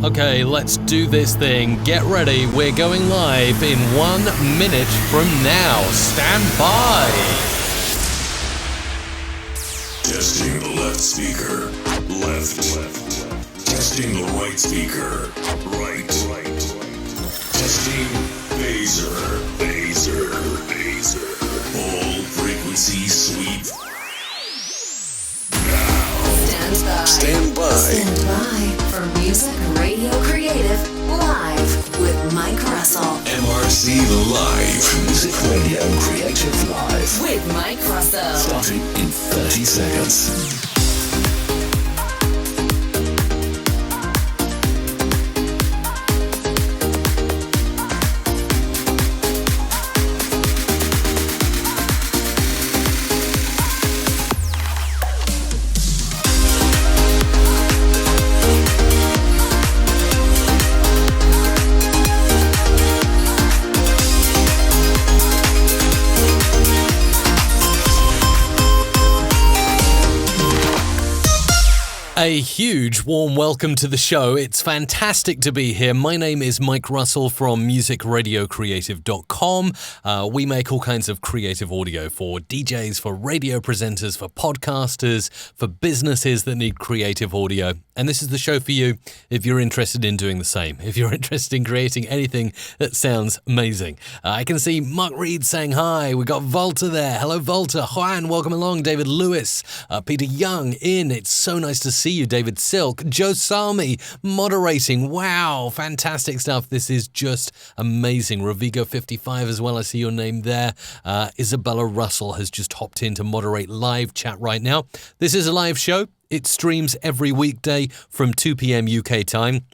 Okay, let's do this thing. Get ready. We're going live in 1 minute from now. Stand by. Testing the left speaker. Left. Testing the right speaker. Right. Testing phaser. All frequency sweep. Now. Stand by for Music Radio Creative Live with Mike Russell. MRC Live. Music Radio Creative Live. With Mike Russell. Starting in 30 seconds. A huge warm welcome to the show. It's fantastic to be here. My name is Mike Russell from musicradiocreative.com. We make all kinds of creative audio for DJs, for radio presenters, for podcasters, for businesses that need creative audio. And this is the show for you if you're interested in doing the same. If you're interested in creating anything that sounds amazing. I can see Mark Reed saying hi. We got Volta there. Hello, Volta. Juan, welcome along. David Lewis, Peter Young in. It's so nice to see you. David Silk, Joe Sami moderating. Wow, fantastic stuff. This is just amazing. Rovigo55 as well. I see your name there. Isabella Russell has just hopped in to moderate live chat right now. This is a live show. It streams every weekday from 2 p.m. UK time.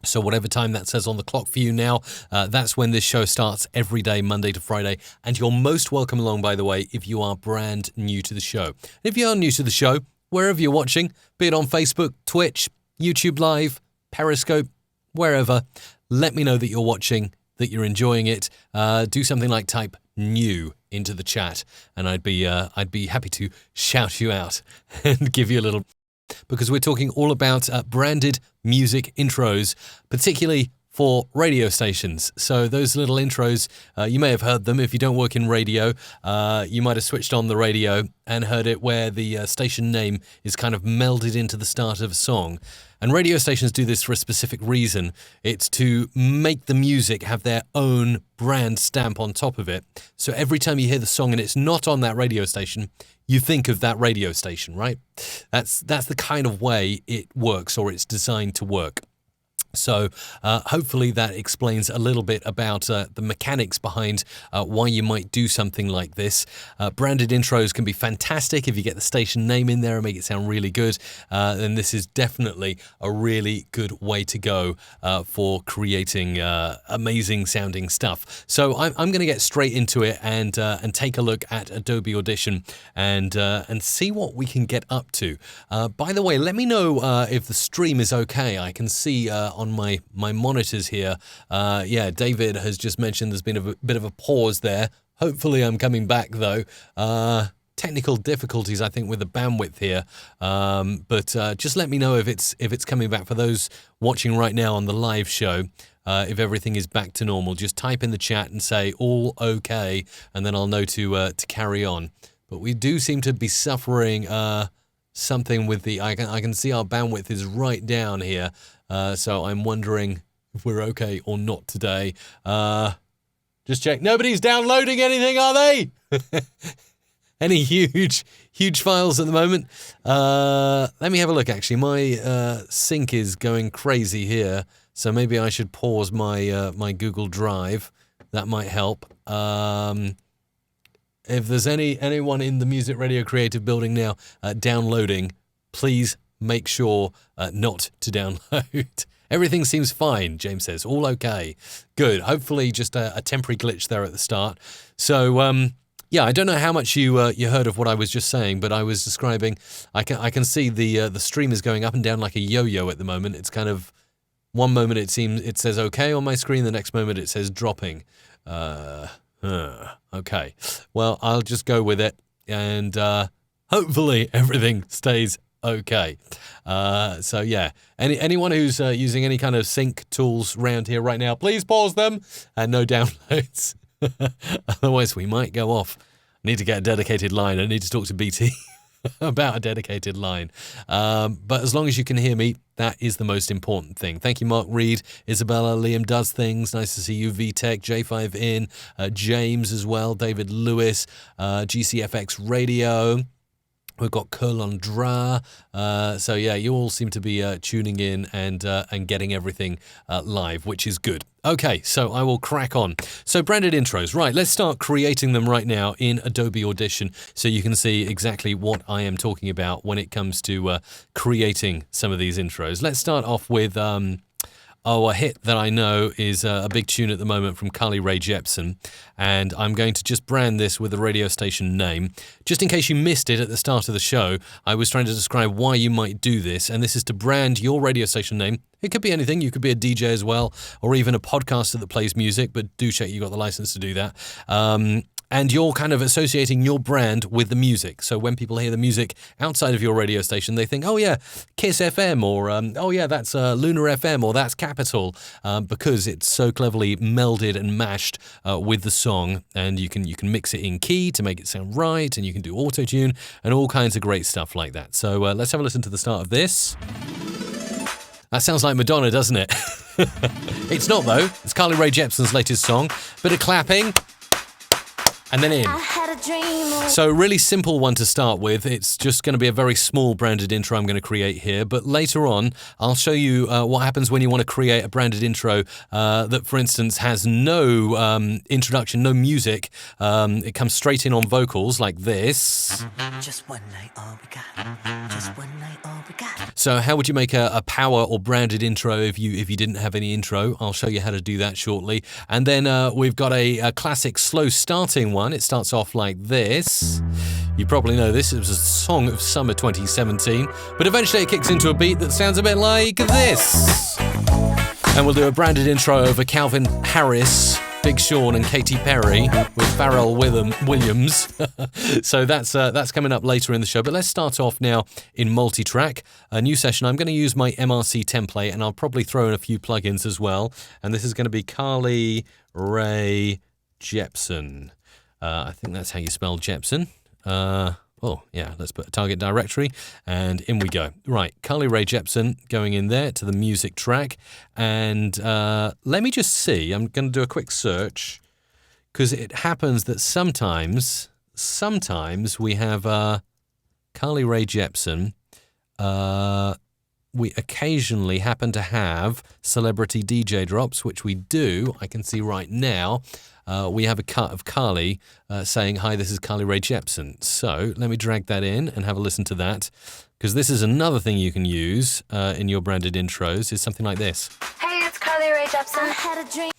So whatever time that says on the clock for you now, that's when this show starts every day, Monday to Friday. And you're most welcome along, by the way, if you are brand new to the show. If you are new to the show, wherever you're watching, be it on Facebook, Twitch, YouTube Live, Periscope, wherever, let me know that you're watching, that you're enjoying it. Do something like type new into the chat, and I'd be happy to shout you out and give you a little, because we're talking all about branded music intros, particularly for radio stations. So those little intros, you may have heard them. If you don't work in radio, you might have switched on the radio and heard it where the station name is kind of melded into the start of a song. And radio stations do this for a specific reason. It's to make the music have their own brand stamp on top of it. So every time you hear the song and it's not on that radio station, you think of that radio station, right? That's the kind of way it works, or it's designed to work. So hopefully that explains a little bit about the mechanics behind why you might do something like this. Branded intros can be fantastic if you get the station name in there and make it sound really good. Then this is definitely a really good way to go for creating amazing sounding stuff. So I'm going to get straight into it and take a look at Adobe Audition and see what we can get up to. By the way, let me know if the stream is okay. I can see on my monitors here. David has just mentioned there's been a bit of a pause there. Hopefully I'm coming back though. Technical difficulties, I think, with the bandwidth here. But just let me know if it's coming back. For those watching right now on the live show, if everything is back to normal, just type in the chat and say all okay, and then I'll know to carry on. But we do seem to be suffering something with the. I can see our bandwidth is right down here. So I'm wondering if we're okay or not today. Just check. Nobody's downloading anything, are they? Any huge files at the moment? Let me have a look, actually. My sync is going crazy here, so maybe I should pause my Google Drive. That might help. If there's anyone in the Music Radio Creative building now downloading, please make sure not to download. Everything seems fine, James says. All okay. Good. Hopefully just a temporary glitch there at the start. So, I don't know how much you heard of what I was just saying, but I was describing, I can see the stream is going up and down like a yo-yo at the moment. It's kind of, one moment it says okay on my screen, the next moment it says dropping. Okay. Well, I'll just go with it, and hopefully everything stays Okay. So yeah, anyone who's using any kind of sync tools around here right now, please pause them and no downloads. Otherwise, we might go off. I need to get a dedicated line. I need to talk to BT about a dedicated line. But as long as you can hear me, that is the most important thing. Thank you, Mark Reed, Isabella, Liam Does Things. Nice to see you, VTech, J5 In, James as well, David Lewis, GCFX Radio. We've got Curlandra. So yeah, you all seem to be tuning in and getting everything live, which is good. Okay, so I will crack on. So branded intros, right, let's start creating them right now in Adobe Audition so you can see exactly what I am talking about when it comes to creating some of these intros. Let's start off with a hit that I know is a big tune at the moment from Carly Rae Jepsen, and I'm going to just brand this with the radio station name. Just in case you missed it at the start of the show, I was trying to describe why you might do this, and this is to brand your radio station name. It could be anything. You could be a DJ as well, or even a podcaster that plays music, but do check you got the license to do that. And you're kind of associating your brand with the music. So when people hear the music outside of your radio station, they think, oh yeah, Kiss FM, or oh yeah, that's Lunar FM, or that's Capital, because it's so cleverly melded and mashed with the song, and you can mix it in key to make it sound right, and you can do auto-tune and all kinds of great stuff like that. So let's have a listen to the start of this. That sounds like Madonna, doesn't it? It's not, though. It's Carly Rae Jepsen's latest song. Bit of clapping. And then in. So really simple one to start with. It's just going to be a very small branded intro I'm going to create here. But later on, I'll show you what happens when you want to create a branded intro that, for instance, has no introduction, no music. It comes straight in on vocals like this. Just one night, all we got. Just one night, all we got. So how would you make a power or branded intro if you didn't have any intro? I'll show you how to do that shortly. And then we've got a classic slow starting one. It starts off like this. You probably know this. It was a song of summer 2017. But eventually it kicks into a beat that sounds a bit like this. And we'll do a branded intro over Calvin Harris, Big Sean and Katy Perry with Pharrell Williams. So that's coming up later in the show. But let's start off now in multi-track. A new session. I'm going to use my MRC template, and I'll probably throw in a few plugins as well. And this is going to be Carly Rae Jepsen. I think that's how you spell Jepsen. Oh, yeah, let's put a target directory, and in we go. Right, Carly Rae Jepsen going in there to the music track. And let me just see. I'm going to do a quick search, because it happens that sometimes we have Carly Rae Jepsen. We occasionally happen to have celebrity DJ drops, which we do. I can see right now. We have a cut of Carly saying, "Hi, this is Carly Rae Jepsen." So let me drag that in and have a listen to that, because this is another thing you can use in your branded intros, is something like this. Hey, it's Carly Rae Jepsen. I had a dream.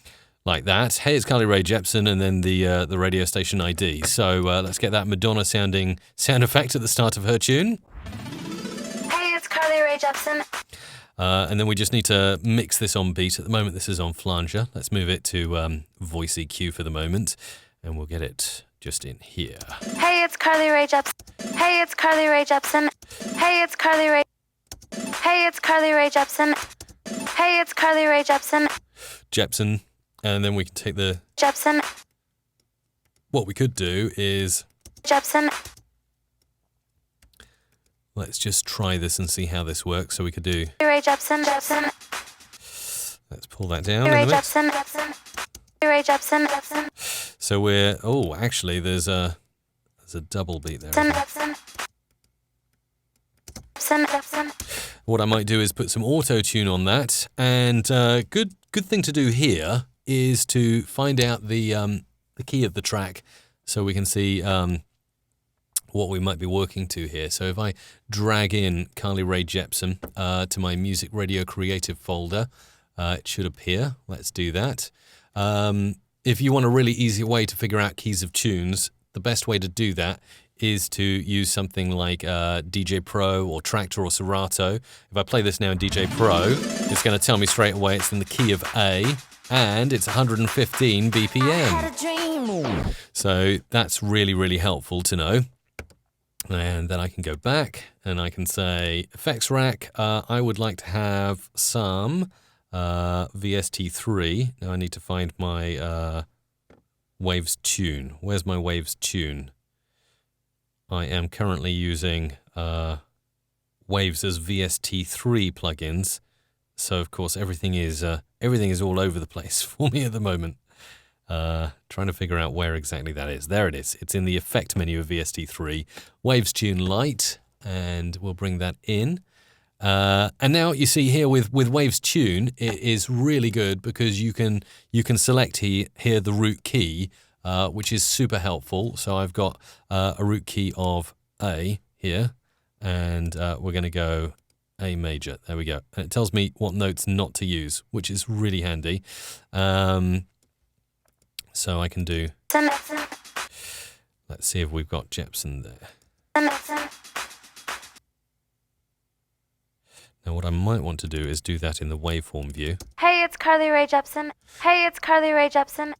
Like that. Hey, it's Carly Rae Jepsen, and then the radio station ID. So let's get that Madonna sounding sound effect at the start of her tune. Hey, it's Carly Rae Jepsen. And then we just need to mix this on beat. At the moment, this is on flanger. Let's move it to voice EQ for the moment, and we'll get it just in here. Hey, it's Carly Rae Jepsen. Hey, it's Carly Rae Jepsen. Hey, it's Carly Rae. Hey, it's Carly Rae Jepsen. Hey, it's Carly Rae Jepsen. Jepsen, and then we can take the... Jepsen. What we could do is... Jepsen. Let's just try this and see how this works. So we could do... Rae Jepsen. Jepsen. Let's pull that down Rae a bit. Jepsen. Jepsen. Rae Jepsen. Jepsen. So we're... Oh, actually, there's a double beat there. Jepsen. Jepsen. Jepsen. What I might do is put some auto-tune on that. And good thing to do here is to find out the key of the track so we can see... what we might be working to here. So if I drag in Carly Rae Jepsen to my Music Radio Creative folder, it should appear. Let's do that. If you want a really easy way to figure out keys of tunes, the best way to do that is to use something like DJ Pro or Tractor or Serato. If I play this now in DJ Pro, it's going to tell me straight away it's in the key of A, and it's 115 BPM. So that's really, really helpful to know. And then I can go back and I can say, effects rack, I would like to have some VST3. Now I need to find my Waves tune. Where's my Waves tune? I am currently using Waves as VST3 plugins. So of course everything is all over the place for me at the moment. Trying to figure out where exactly that is. There it is. It's in the effect menu of VST3. Waves Tune Lite, and we'll bring that in. And now you see here with Waves Tune, it is really good because you can select here the root key, which is super helpful. So I've got a root key of A here, and we're going to go A major. There we go. And it tells me what notes not to use, which is really handy. So I can do... Let's see if we've got Jepsen there. Now what I might want to do is do that in the waveform view. Hey, it's Carly Rae Jepsen. Hey, it's Carly Rae Jepsen.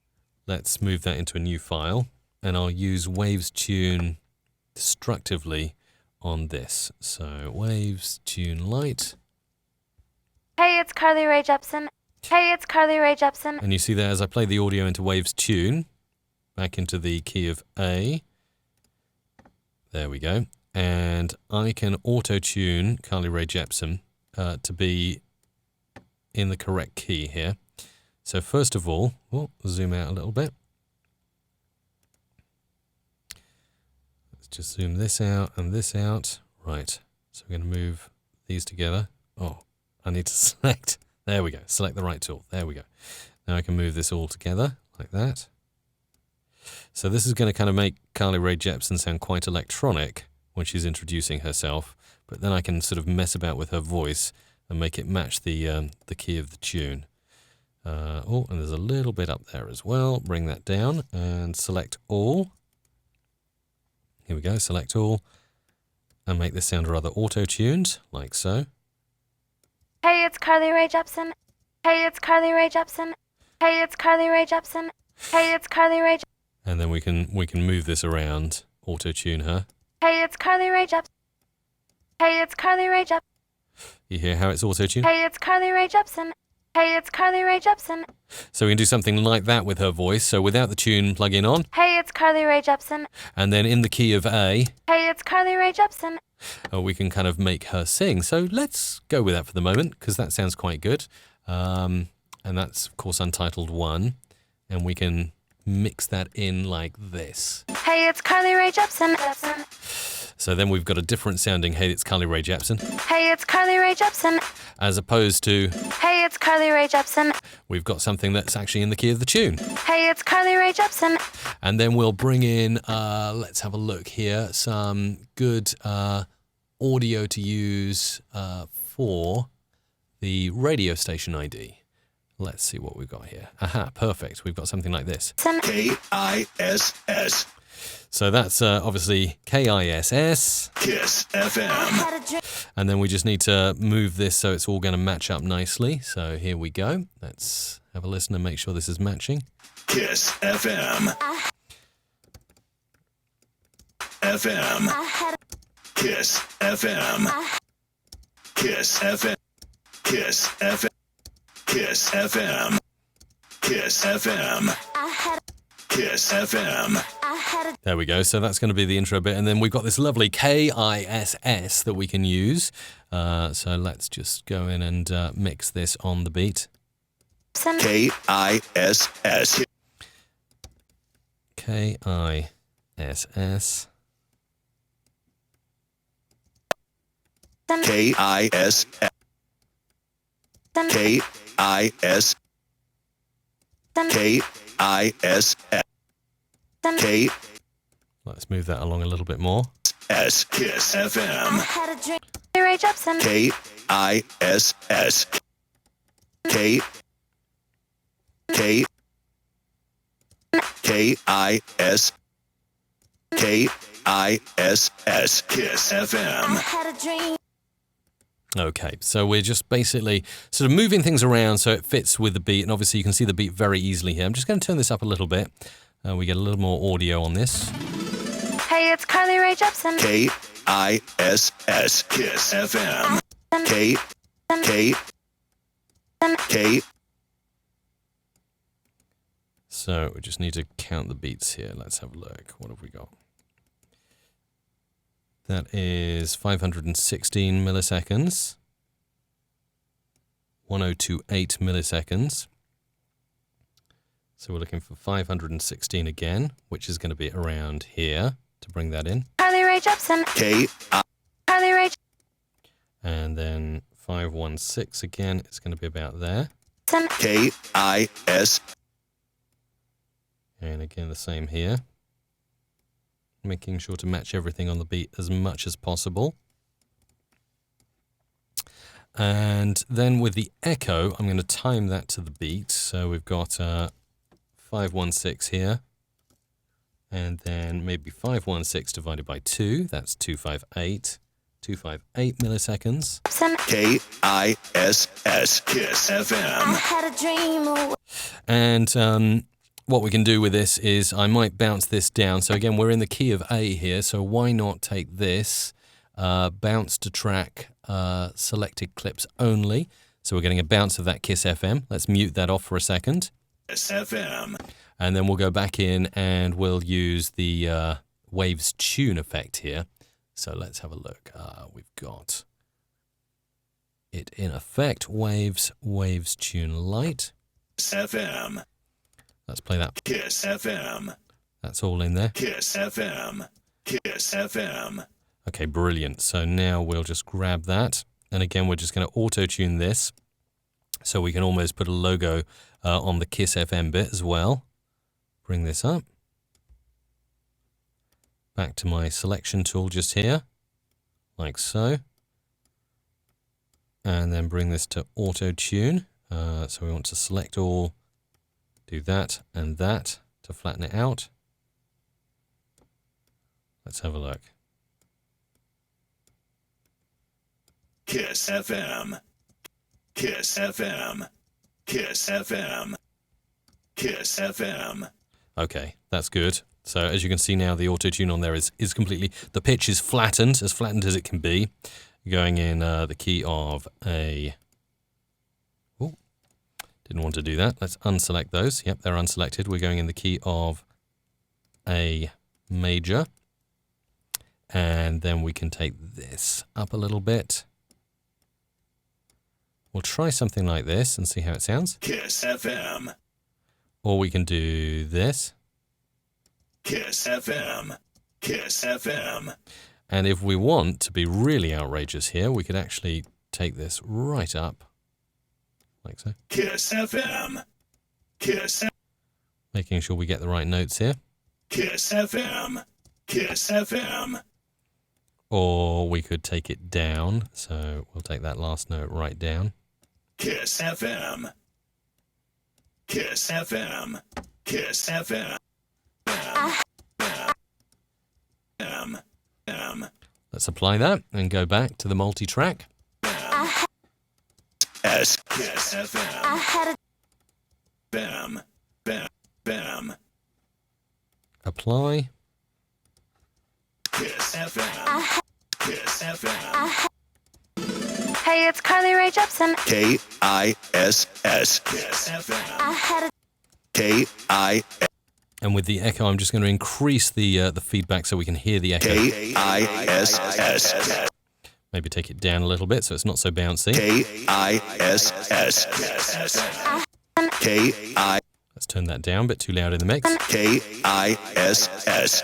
Let's move that into a new file, and I'll use Waves Tune destructively on this. So Waves Tune Lite. Hey, it's Carly Rae Jepsen. Hey, it's Carly Rae Jepsen. And you see there as I play the audio into Waves Tune, back into the key of A. There we go. And I can auto-tune Carly Rae Jepsen to be in the correct key here. So first of all, zoom out a little bit. Let's just zoom this out and this out. Right, so we're going to move these together. Oh, I need to select... There we go. Select the right tool. There we go. Now I can move this all together like that. So this is going to kind of make Carly Rae Jepsen sound quite electronic when she's introducing herself, but then I can sort of mess about with her voice and make it match the key of the tune. And there's a little bit up there as well. Bring that down and select all. Here we go. Select all and make this sound rather auto-tuned, like so. Hey, it's Carly Rae Jepsen. Hey, it's Carly Rae Jepsen. Hey, it's Carly Rae Jepsen. Hey, it's Carly Rae Jepsen. And then we can move this around, auto-tune her. Hey, it's Carly Rae Jepsen. Hey, it's Carly Rae Jepsen. You hear how it's auto-tuned? Hey, it's Carly Rae Jepsen. Hey, it's Carly Rae Jepsen. So we can do something like that with her voice. So without the tune plug-in on. Hey, it's Carly Rae Jepsen. And then in the key of A. Hey, it's Carly Rae Jepsen. We can kind of make her sing. So let's go with that for the moment, because that sounds quite good. And that's, of course, Untitled 1. And we can mix that in like this. Hey, it's Carly Rae Jepsen. So then we've got a different sounding, hey, it's Carly Rae Jepsen. Hey, it's Carly Rae Jepsen. As opposed to, hey, it's Carly Rae Jepsen. We've got something that's actually in the key of the tune. Hey, it's Carly Rae Jepsen. And then we'll bring in, let's have a look here, some good audio to use for the radio station ID. Let's see what we've got here. Aha, perfect. We've got something like this. KISS. So that's obviously KISS. KISS FM. And then we just need to move this so it's all going to match up nicely. So here we go. Let's have a listen and make sure this is matching. KISS FM. FM. KISS FM. KISS FM. KISS FM. KISS FM. KISS FM. KISS FM. There we go. So that's going to be the intro bit. And then we've got this lovely KISS that we can use. So let's just go in and mix this on the beat. KISS. KISS. KISS. KISS. KISS. K. Let's move that along a little bit more. S. KISS FM. Rae Jepsen. KISS. K. K. KIS. KISS. KISS FM. Okay, so we're just basically sort of moving things around so it fits with the beat, and obviously you can see the beat very easily here. I'm just going to turn this up a little bit. We get a little more audio on this. Hey, it's Carly Rae Jepsen. K-I-S-S, Kiss FM. K. So we just need to count the beats here. Let's have a look. What have we got? That is 516 milliseconds. 1028 milliseconds. So we're looking for 516 again, which is going to be around here to bring that in. Carly Rae Jepsen. Carly Rae And then 516 again, it's going to be about there. Jepsen. K-I-S. And again, the same here. Making sure to match everything on the beat as much as possible. And then with the echo, I'm going to time that to the beat. So we've got 516 here. And then maybe 516 divided by 2. That's 258. 258 milliseconds. K-I-S-S, Kiss FM. I had a dream. And what we can do with this is I might bounce this down. So again, we're in the key of A here. So why not take this, bounce to track, selected clips only. So we're getting a bounce of that Kiss FM. Let's mute that off for a second. Kiss FM. And then we'll go back in and we'll use the Waves tune effect here. So let's have a look. We've got it in effect. Waves tune light. Kiss FM. Let's play that. Kiss FM. That's all in there. Kiss FM. Kiss FM. Okay, brilliant. So now we'll just grab that. And again, we're just going to auto-tune this. So we can almost put a logo on the Kiss FM bit as well. Bring this up. Back to my selection tool just here. Like so. And then bring this to auto-tune. So we want to select all. Do that and that to flatten it out. Let's have a look. Kiss FM. Kiss FM. Kiss FM. Kiss FM. Okay, that's good. So as you can see now, the auto-tune on there is completely, the pitch is flattened as it can be. Going in the key of A. Oh, didn't want to do that. Let's unselect those. Yep, they're unselected. We're going in the key of A major. And then we can take this up a little bit. We'll try something like this and see how it sounds. Kiss FM. Or we can do this. Kiss FM. Kiss FM. And if we want to be really outrageous here, we could actually take this right up. Like so. Kiss FM. Kiss FM. Making sure we get the right notes here. Kiss FM. Kiss FM. Or we could take it down. So we'll take that last note right down. Kiss FM. Kiss FM. Kiss FM. Let's apply that and go back to the multi-track. S. Kiss FM. I had a Bam. Bam. Bam. Apply. Kiss FM. Kiss FM. Hey, it's Carly Rae Jepsen. K-I-S-S. Kiss FM. I had a K-I. And with the echo, I'm just going to increase the feedback so we can hear the echo. K-I-S-S. Maybe take it down a little bit so it's not so bouncy. K-I-S-S. K-I. Let's turn that down, a bit too loud in the mix. K-I-S-S.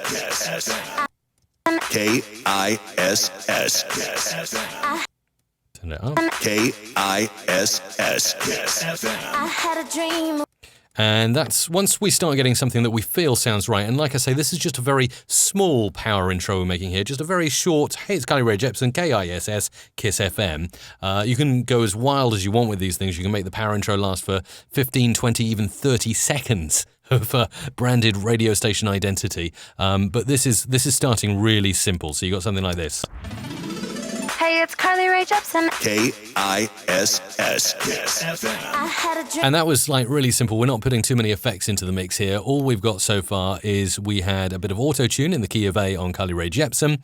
K-I-S-S. Turn it up. K-I-S-S. I had a dream. And that's once we start getting something that we feel sounds right. And like I say, this is just a very small power intro we're making here. Just a very short, hey, it's Carly Rae Jepsen, K-I-S-S, Kiss FM. You can go as wild as you want with these things. You can make the power intro last for 15, 20, even 30 seconds of branded radio station identity. But this is starting really simple. So you got something like this. Hey, it's Carly Rae Jepsen. K-I-S-S. I had a dream. And that was like really simple. We're not putting too many effects into the mix here. All we've got so far is we had a bit of auto-tune in the key of A on Carly Rae Jepsen.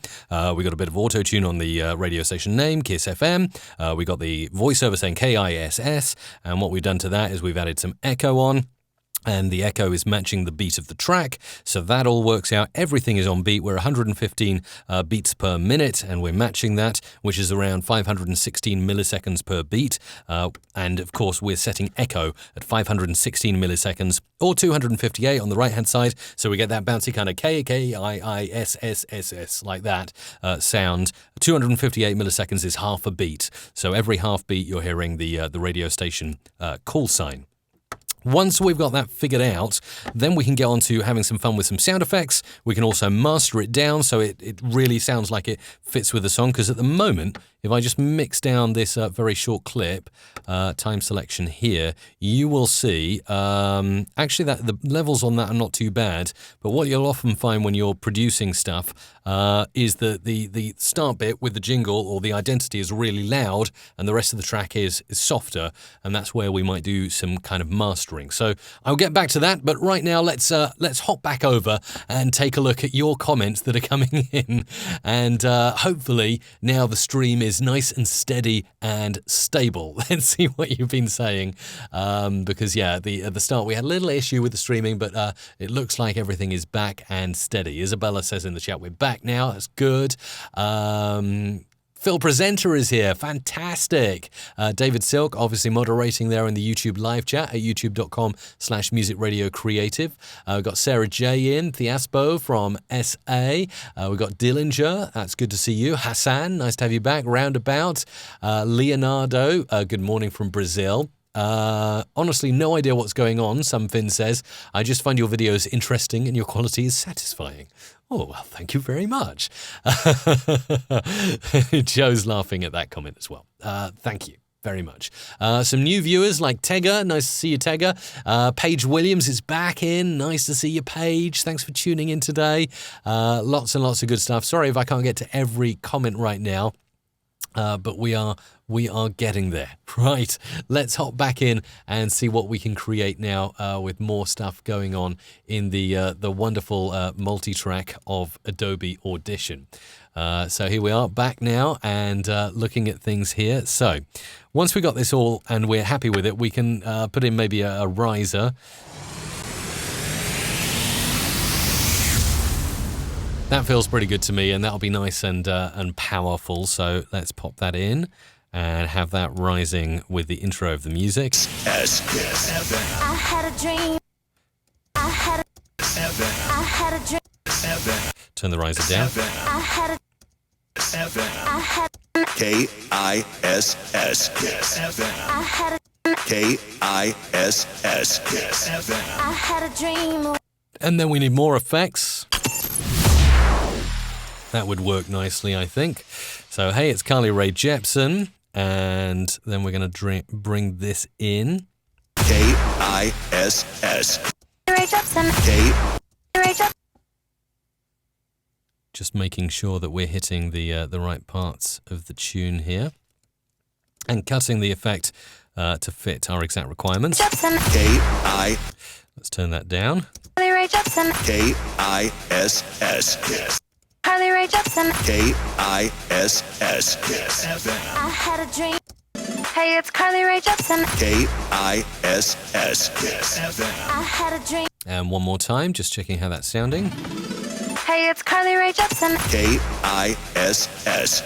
We got a bit of auto-tune on the radio station name, Kiss FM. We got the voiceover saying K-I-S-S. And what we've done to that is we've added some echo on. And the echo is matching the beat of the track. So that all works out. Everything is on beat. We're 115 beats per minute, and we're matching that, which is around 516 milliseconds per beat. And of course, we're setting echo at 516 milliseconds or 258 on the right-hand side. So we get that bouncy kind of K-I-S-S-S-S like that sound. 258 milliseconds is half a beat. So every half beat, you're hearing the radio station call sign. Once we've got that figured out, then we can get on to having some fun with some sound effects. We can also master it down so it really sounds like it fits with the song, because at the moment, if I just mix down this very short clip, time selection here, you will see, actually that the levels on that are not too bad, but what you'll often find when you're producing stuff is that the start bit with the jingle or the identity is really loud and the rest of the track is softer, and that's where we might do some kind of mastering. So I'll get back to that, but right now let's hop back over and take a look at your comments that are coming in, and hopefully now the stream is nice and steady and stable. Let's see what you've been saying, because yeah, at the start we had a little issue with the streaming, but it looks like everything is back and steady. Isabella says in the chat, we're back now. That's good. Phil Presenter is here. Fantastic. David Silk, obviously moderating there in the YouTube live chat at youtube.com/musicradiocreative. We've got Sarah J in, Theaspo from SA. We've got Dillinger. That's good to see you. Hassan, nice to have you back. Roundabout. Leonardo, good morning from Brazil. Honestly, no idea what's going on, Somfin says. I just find your videos interesting and your quality is satisfying. Oh, well, thank you very much. Joe's laughing at that comment as well. Thank you very much. Some new viewers like Tegger. Nice to see you, Tegger. Paige Williams is back in. Nice to see you, Paige. Thanks for tuning in today. Lots and lots of good stuff. Sorry if I can't get to every comment right now. But we are getting there. Right, let's hop back in and see what we can create now with more stuff going on in the wonderful multi-track of Adobe Audition. So here we are back now and looking at things here. So once we got this all and we're happy with it, we can put in maybe a riser. That feels pretty good to me, and that'll be nice and powerful. So let's pop that in and have that rising with the intro of the music. I had a dream. I had a dream. Turn the riser down. I had K-I-S-S. K-I-S-S. I had a dream. And then we need more effects. That would work nicely, I think. So, hey, it's Carly Rae Jepsen. And then we're going to bring this in. K-I-S-S. Rae Jepsen. Rae Jepsen. Just making sure that we're hitting the right parts of the tune here. And cutting the effect to fit our exact requirements. Jepsen. K-I. Let's turn that down. Carly Rae Jepsen. K-I-S-S. Carly Rae Jepsen. K-I-S-S. I had a dream. Hey, it's Carly Rae Jepsen. K-I-S-S. I had a dream. And one more time, just checking how that's sounding. Hey, it's Carly Rae Jepsen. K-I-S-S.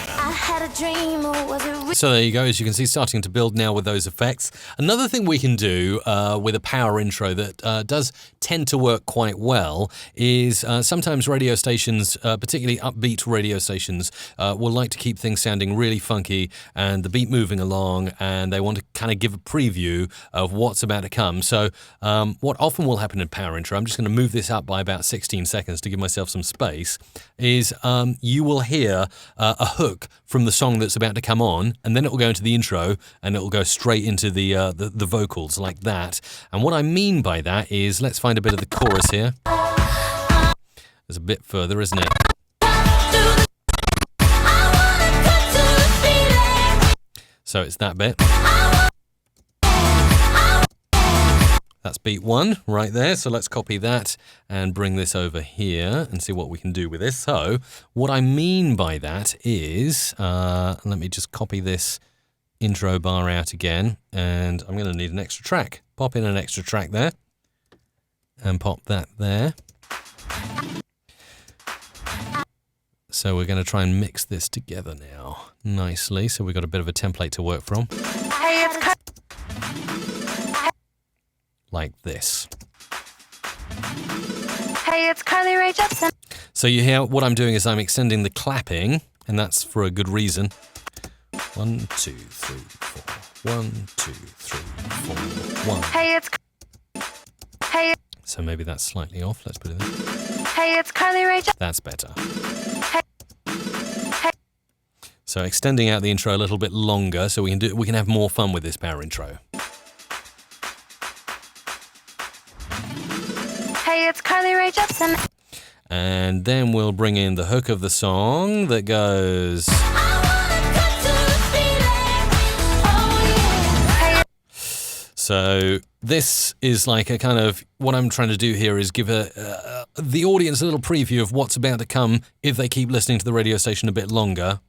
I had a dream. Was it real? So there you go, as you can see, starting to build now with those effects. Another thing we can do with a power intro that does tend to work quite well is sometimes radio stations, particularly upbeat radio stations, will like to keep things sounding really funky and the beat moving along, and they want to kind of give a preview of what's about to come. So what often will happen in power intro, I'm just going to move this up by about 16 seconds to give myself some space, is you will hear a hook from the song that's about to come on, and then it will go into the intro and it will go straight into the vocals like that. And what I mean by that is, let's find a bit of the chorus here. There's a bit further, isn't it? So it's that bit. That's beat 1 right there. So let's copy that and bring this over here and see what we can do with this. So what I mean by that is, let me just copy this intro bar out again, and I'm going to need an extra track. Pop in an extra track there and pop that there. So we're going to try and mix this together now nicely. So we've got a bit of a template to work from. Hey, it's Like this. Hey, it's Carly Rae Jepsen. So you hear what I'm doing is I'm extending the clapping, and that's for a good reason. 1, 2, 3, 4. 1, 2, 3, 4. 1. Hey, it's Hey, So maybe that's slightly off. Let's put it there. hey, it's Carly Rae Jepsen. That's better. Hey. So extending out the intro a little bit longer so we can have more fun with this power intro. Hey, it's Carly Rae Jepsen. And then we'll bring in the hook of the song that goes. So this is like a kind of, what I'm trying to do here is give the audience a little preview of what's about to come if they keep listening to the radio station a bit longer.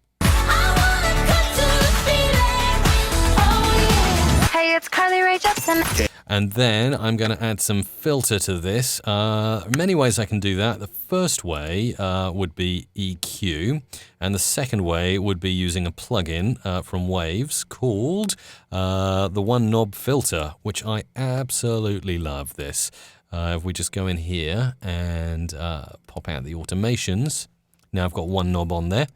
Hey, it's Carly Rae Jepsen. And then I'm going to add some filter to this. Many ways I can do that. The first way would be EQ, and the second way would be using a plugin from Waves called the One Knob Filter, which I absolutely love this. If we just go in here and pop out the automations, now I've got one knob on there.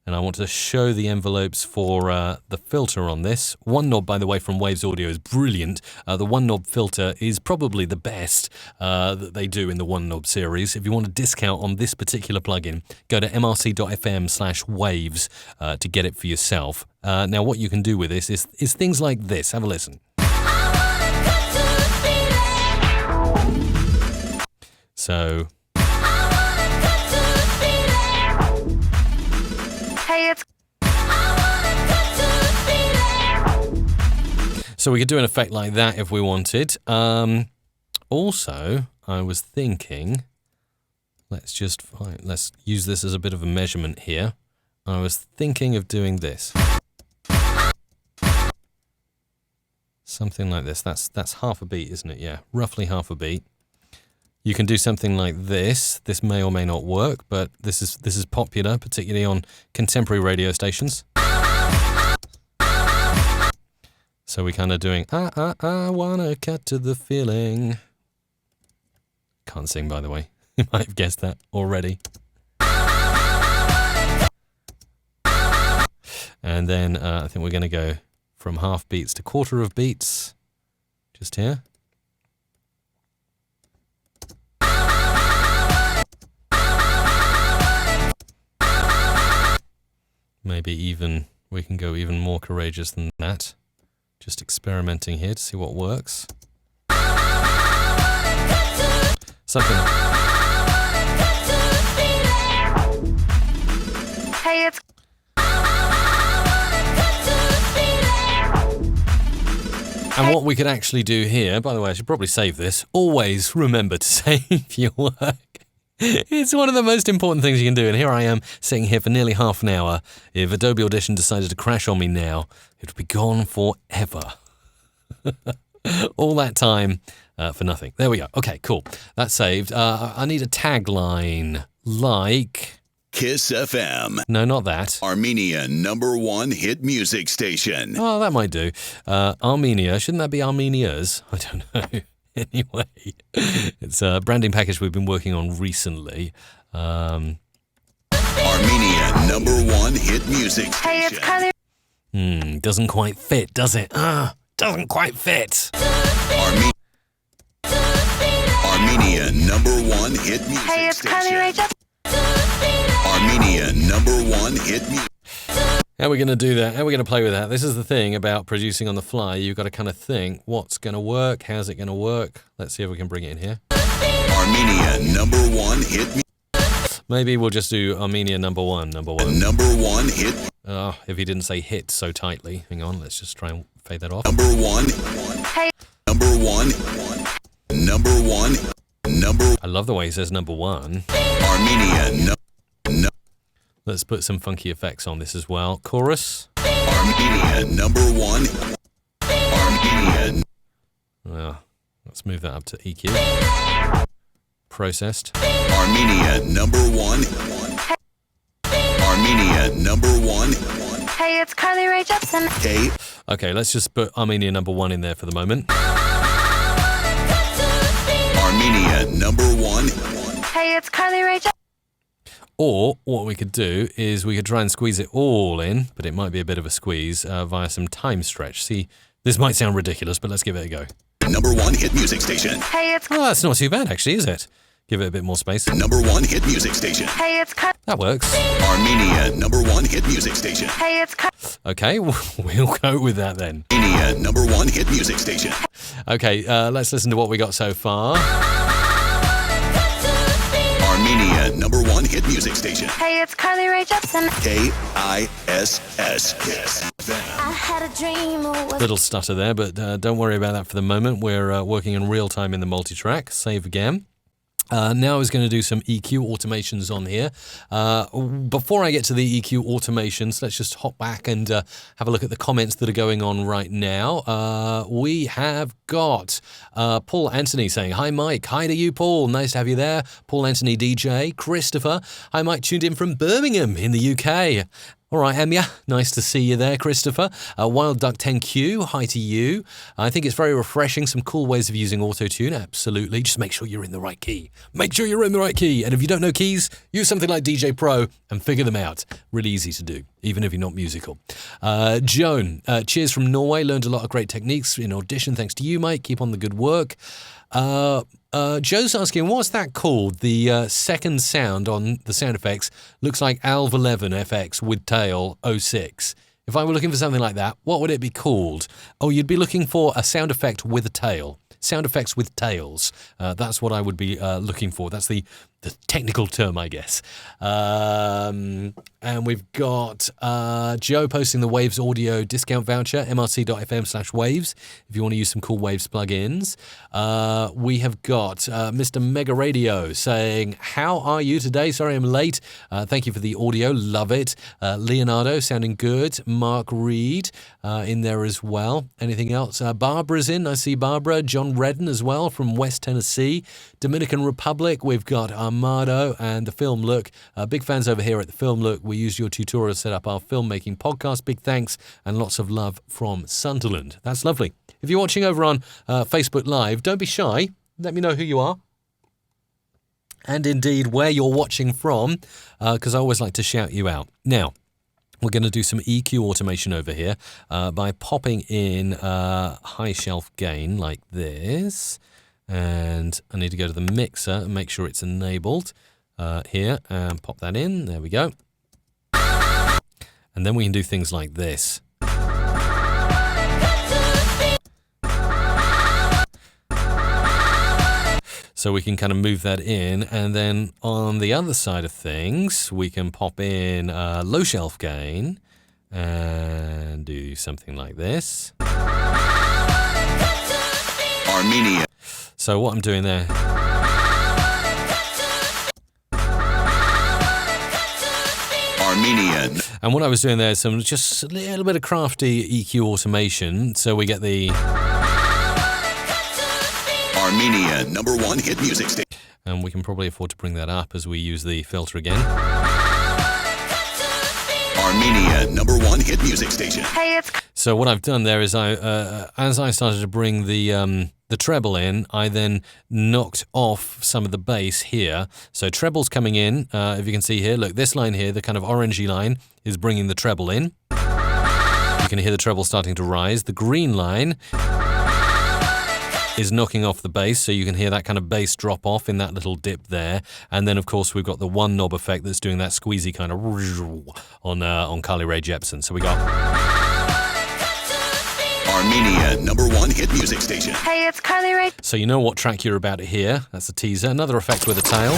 And I want to show the envelopes for the filter on this. One knob, by the way, from Waves Audio is brilliant. The one knob filter is probably the best that they do in the one knob series. If you want a discount on this particular plugin, go to mrc.fm/waves to get it for yourself. Now, what you can do with this is things like this. Have a listen. So. Hey, it's So we could do an effect like that if we wanted. Also, I was thinking, let's use this as a bit of a measurement here. I was thinking of doing this. Something like this. That's half a beat, isn't it? Yeah, roughly half a beat. You can do something like this. This may or may not work, but this is popular, particularly on contemporary radio stations. So we're kind of doing, I wanna cut to the feeling. Can't sing, by the way. You might have guessed that already. And then I think we're going to go from half beats to quarter of beats. Just here. Maybe even, we can go even more courageous than that. Just experimenting here to see what works. Something. Hey, it's And what we could actually do here, by the way, I should probably save this. Always remember to save your work. It's one of the most important things you can do. And here I am sitting here for nearly half an hour. If Adobe Audition decided to crash on me now, it would be gone forever. All that time for nothing. There we go. Okay, cool. That's saved. I need a tagline like... Kiss FM. No, not that. Armenia #1 hit music station. Oh, that might do. Armenia. Shouldn't that be Armenia's? I don't know. Anyway, it's a branding package we've been working on recently. Armenia #1 hit music station. Hey, it's Carly. Doesn't quite fit, does it? Doesn't quite fit. Armenia #1 hit music Hey, it's Carly Rae station. Jepsen. Armenia #1 hit music. How are we going to do that? How are we going to play with that? This is the thing about producing on the fly. You've got to kind of think, what's going to work? How's it going to work? Let's see if we can bring it in here. Armenia #1 hit music. Maybe we'll just do Armenia #1. #1 hit. If he didn't say hit so tightly. Hang on, let's just try and fade that off. Number one. Hey. Number one. Number one. Number. I love the way he says number one. Armenia. Let's put some funky effects on this as well. Chorus. Armenia. Number one. Armenia. Let's move that up to EQ. Processed. Armenia. Number one. Armenia. Number one. Hey, it's Carly Rae Jepsen. K. Okay, let's just put Armenia number one in there for the moment. Armenia. Number one. Hey, it's Carly Rae Jepsen. Or what we could do is we could try and squeeze it all in, but it might be a bit of a squeeze via some time stretch. See, this might sound ridiculous, but let's give it a go. Number one hit music station. Hey, it's Oh, that's not too bad, actually, is it? Give it a bit more space. Number one hit music station. Hey, it's That works. Armenia. Number one hit music station. Hey, it's Okay, we'll go with that then. Armenia. Number one hit music station. Okay, let's listen to what we got so far. Armenia. Number one hit music station. Hey, it's Carly Rae Jepsen. KISS. I had a dream. Little stutter there, but don't worry about that for the moment. We're working in real time in the multi-track. Save again. Now I was going to do some EQ automations on here. Before I get to the EQ automations, let's just hop back and have a look at the comments that are going on right now. We have got Paul Anthony saying, "Hi Mike, hi to you Paul, nice to have you there." Paul Anthony DJ, Christopher, "Hi Mike, tuned in from Birmingham in the UK." All right, Emya, nice to see you there, Christopher. Wild Duck 10Q, hi to you. I think it's very refreshing, some cool ways of using auto-tune, absolutely. Just make sure you're in the right key. Make sure you're in the right key. And if you don't know keys, use something like DJ Pro and figure them out. Really easy to do, even if you're not musical. Joan, cheers from Norway, learned a lot of great techniques in Audition. Thanks to you, Mike. Keep on the good work. Joe's asking, what's that called? The second sound on the sound effects looks like Alv 11 FX with tail 06. If I were looking for something like that, what would it be called? Oh, you'd be looking for a sound effect with a tail. Sound effects with tails. That's what I would be looking for. That's the technical term, I guess. And we've got Joe posting the Waves audio discount voucher, mrc.fm/waves, if you want to use some cool Waves plugins. We have got Mr. Mega Radio saying, "How are you today? Sorry I'm late. Thank you for the audio. Love it." Leonardo sounding good. Mark Reed in there as well. Anything else? Barbara's in. I see Barbara. John Redden as well from West Tennessee. Dominican Republic, we've got Armado and the Film Look. Big fans over here at the Film Look. We used your tutorial to set up our filmmaking podcast. Big thanks and lots of love from Sunderland. That's lovely. If you're watching over on Facebook Live, don't be shy. Let me know who you are. And indeed where you're watching from, because I always like to shout you out. Now, we're going to do some EQ automation over here by popping in high shelf gain like this. And I need to go to the mixer and make sure it's enabled here and pop that in. There we go. And then we can do things like this. So we can kind of move that in, and then on the other side of things, we can pop in low shelf gain and do something like this. Armenia. So what I'm doing there. Armenian. And what I was doing there is some just a little bit of crafty EQ automation. So we get the Armenia number one hit music station. And we can probably afford to bring that up as we use the filter again. Armenia number one hit music station. Hey, it's So what I've done there is as I started to bring the treble in, I then knocked off some of the bass here. So treble's coming in, if you can see here. Look, this line here, the kind of orangey line, is bringing the treble in. You can hear the treble starting to rise. The green line is knocking off the bass, so you can hear that kind of bass drop off in that little dip there. And then, of course, we've got the one knob effect that's doing that squeezy kind of on Carly Rae Jepsen. So we got Armenia number one hit music station. Hey, it's Carly Rae. So you know what track you're about to hear. That's the teaser. Another effect with a tail.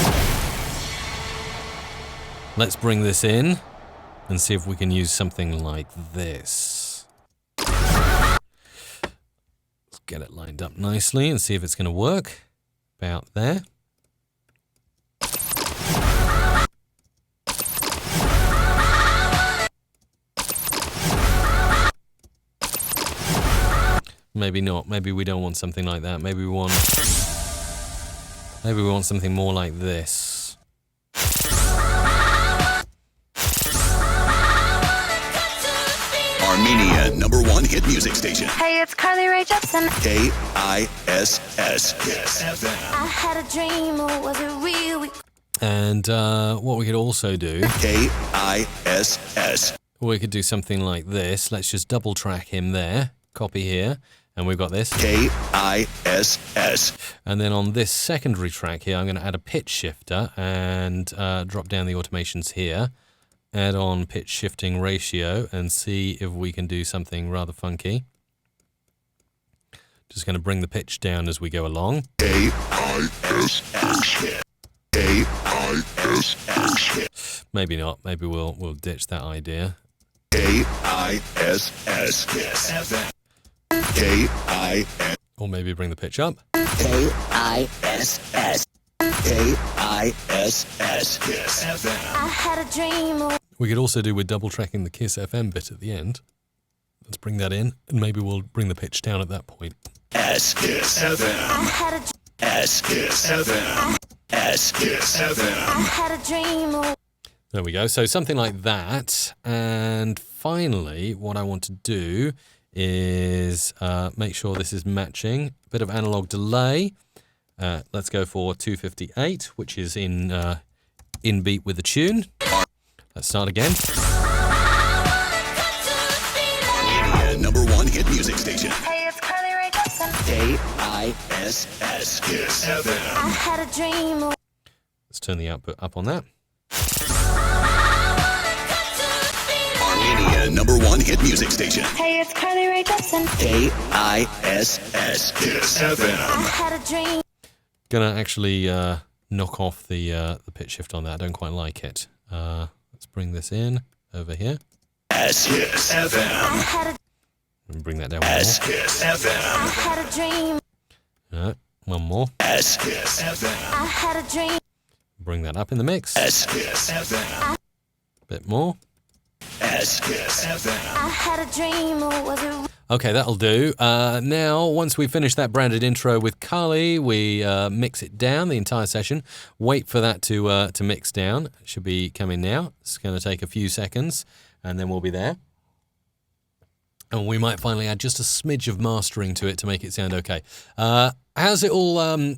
Let's bring this in. and see if we can use something like this. Let's get it lined up nicely and see if it's going to work. About there. Maybe not. Maybe we don't want something like that. Maybe we want something more like this. Armenia #1 hit music station. Hey, it's Carly Rae Jepsen. KISS. I had a dream, or was it real? And what we could also do, KISS. we could do something like this. Let's just double track him there. Copy here. And we've got this. KISS. And then on this secondary track here, I'm going to add a pitch shifter and drop down the automations here. Add on pitch shifting ratio and see if we can do something rather funky. Just going to bring the pitch down as we go along. KISS. Maybe not. Maybe we'll ditch that idea. KISS. KISS. Or maybe bring the pitch up. KISS. KISS. I had a dream, or We could also do with double tracking the Kiss FM bit at the end. Let's bring that in, and maybe we'll bring the pitch down at that point. I had a I had a dream, or There we go. So something like that. And finally, what I want to do is make sure this is matching. A bit of analog delay. Let's go for 258, which is in beat with the tune. Let's start again. Armenia #1 hit music station. hey, it's Carly Rae Jepsen. KISS. I had a dream, or Let's turn the output up on that. Armenia #1 hit music station. hey, it's Carly Rae Jepsen. KISS. I had a dream. Gonna actually knock off the pitch shift on that. I don't quite like it. Let's bring this in over here I had a and bring that down one more. I had a dream. One more. I had a dream. Bring that up in the mix. Bit more. I had a dream, or was it Okay, that'll do. Now, once we finish that branded intro with Carly, we mix it down, the entire session. Wait for that to mix down. It should be coming now. It's going to take a few seconds, and then we'll be there. And we might finally add just a smidge of mastering to it to make it sound okay. How's it all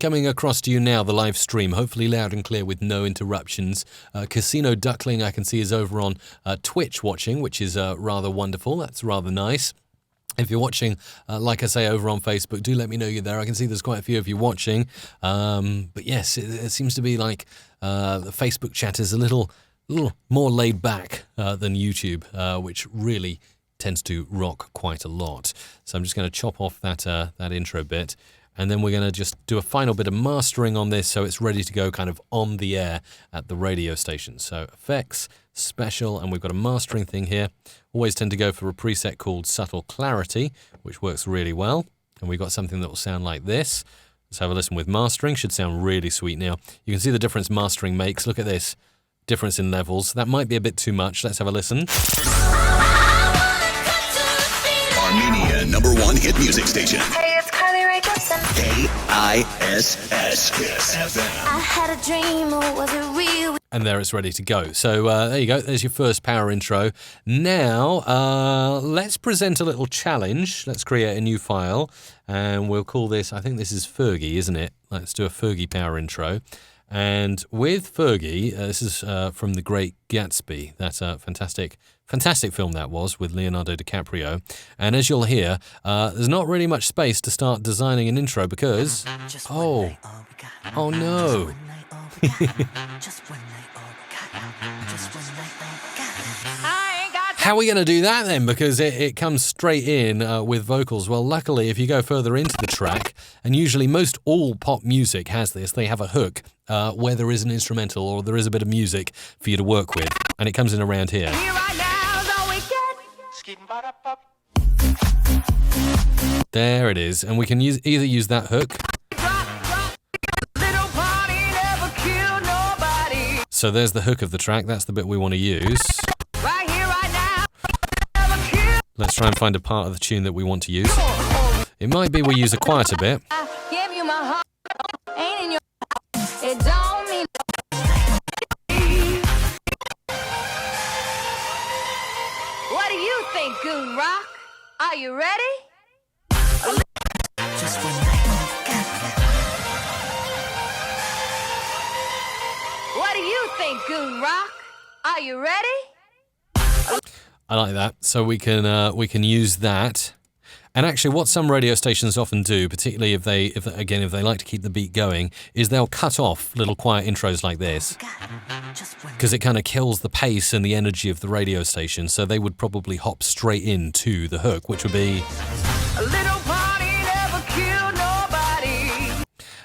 coming across to you now, the live stream? Hopefully loud and clear with no interruptions. Casino Duckling, I can see, is over on Twitch watching, which is rather wonderful. That's rather nice. If you're watching, like I say, over on Facebook, do let me know you're there. I can see there's quite a few of you watching. But yes, it seems to be like the Facebook chat is a little more laid back than YouTube, which really tends to rock quite a lot. So I'm just going to chop off that intro bit. And then we're going to just do a final bit of mastering on this so it's ready to go kind of on the air at the radio station. So effects, special, and we've got a mastering thing here. Always tend to go for a preset called Subtle Clarity, which works really well. And we've got something that will sound like this. Let's have a listen with mastering. Should sound really sweet now. You can see the difference mastering makes. Look at this. Difference in levels. That might be a bit too much. Let's have a listen. Armenia #1 hit music station. hey, it's Carly Rae Jepsen. KISS. I had a dream, or was it real? And there it's ready to go. So there you go. There's your first power intro. Now, let's present a little challenge. Let's create a new file. And we'll call this, I think this is Fergie, isn't it? Let's do a Fergie power intro. And with Fergie, this is from The Great Gatsby. That's a fantastic film that was with Leonardo DiCaprio. And as you'll hear, there's not really much space to start designing an intro because... Oh no. How are we going to do that then? Because it comes straight in with vocals. Well, luckily, if you go further into the track, and usually most all pop music has this, they have a hook where there is an instrumental or there is a bit of music for you to work with. And it comes in around here. There it is. And we can either use that hook. So there's the hook of the track. That's the bit we want to use. Let's try and find a part of the tune that we want to use. It might be we use a quieter bit. What do you think, Goon Rock? Are you ready? Just one night. What do you think, Goon Rock? Are you ready? I like that. So we can use that. And actually, what some radio stations often do, particularly if they like to keep the beat going, is they'll cut off little quiet intros like this, because it kind of kills the pace and the energy of the radio station. So they would probably hop straight into the hook, which would be A little party never killed nobody.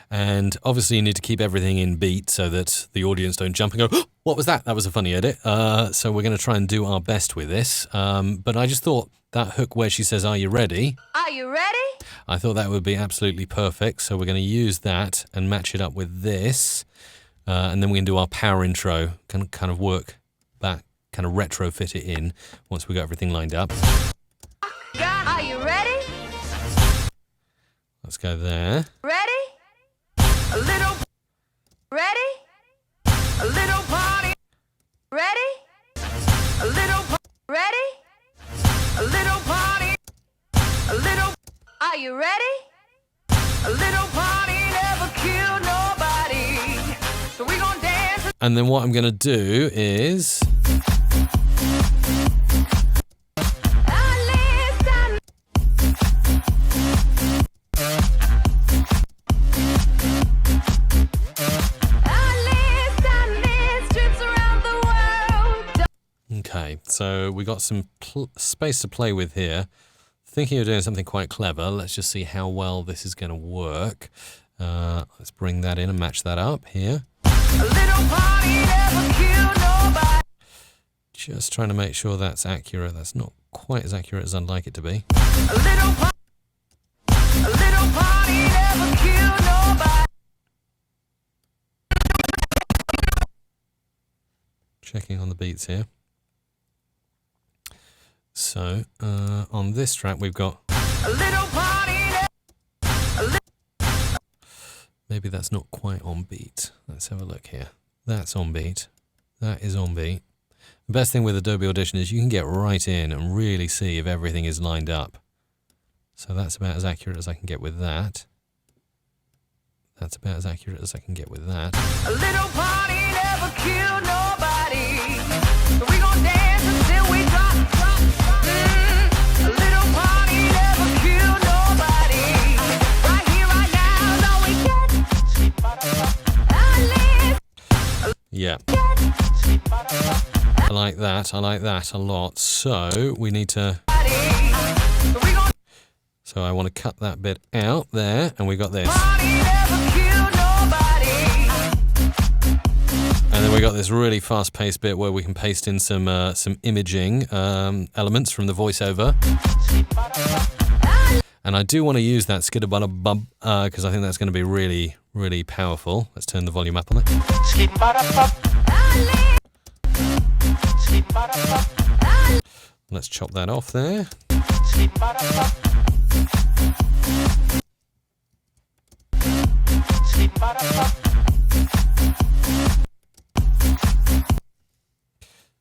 And obviously, you need to keep everything in beat so that the audience don't jump and go, oh, what was that? That was a funny edit. So we're going to try and do our best with this. But I just thought that hook where she says, are you ready? Are you ready? I thought that would be absolutely perfect. So we're going to use that and match it up with this. And then we can do our power intro, kind of work back, kind of retrofit it in once we got everything lined up. Are you ready? Let's go there. Ready? A little. Ready? A little party. Ready? A little. Ready? A little party. A little. Are you ready? A little party never killed nobody. So we gonna dance. And then what I'm going to do is... Okay, so we got some space to play with here. Thinking of doing something quite clever. Let's just see how well this is going to work. Let's bring that in and match that up here. A little party never killed nobody. Just trying to make sure that's accurate. That's not quite as accurate as I'd like it to be. A little party never killed nobody. Checking on the beats here. So, on this track we've got... A little party. Maybe that's not quite on beat. Let's have a look here. That's on beat. That is on beat. The best thing with Adobe Audition is you can get right in and really see if everything is lined up. So that's about as accurate as I can get with that. That's about as accurate as I can get with that. A little party never killed nobody. So we gon' dance until we drop. A little party never killed nobody. Right here, right now, is all we get. Yeah. I like that. I like that a lot. So we need to... So I want to cut that bit out there, and we got this. And then we got this really fast-paced bit where we can paste in some imaging elements from the voiceover. And I do want to use that skidabada-bub because I think that's going to be really, really powerful. Let's turn the volume up on it. Let's chop that off there.